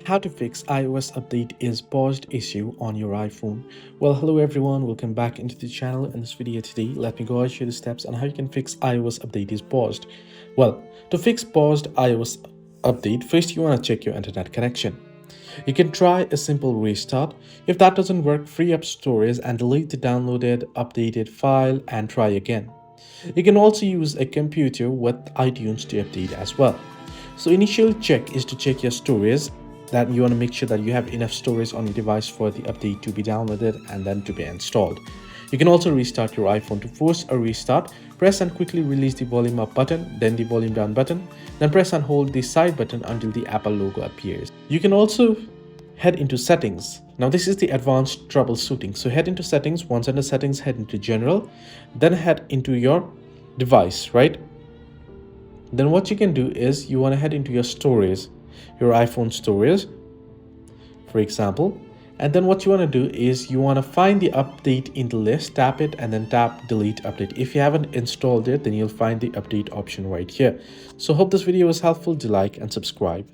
How to fix iOS update is paused issue on your iPhone. Well, hello everyone, welcome back into the channel. In this video today, let me go ahead and show you the steps on how you can fix iOS update is paused. Well, to fix paused iOS update, first you want to check your internet connection. You can try a simple restart. If that doesn't work, free up storage and delete the downloaded updated file and try again. You can also use a computer with iTunes to update as well. So initial check is to check your storage, that you want to make sure that you have enough storage on your device for the update to be downloaded and then to be installed. You can also restart your iPhone. To force a restart, press and quickly release the volume up button, then the volume down button, then press and hold the side button until the Apple logo appears. You can also head into settings. Now this is the advanced troubleshooting. So head into settings. Once under settings, head into general, then head into your device, right? Then what you can do is you want to head into your storage, your iPhone storage, for example. And then what you want to do is you want to find the update in the list, tap it, and then tap delete update. If you haven't installed it, then you'll find the update option right here. So hope this video was helpful. Do like and subscribe.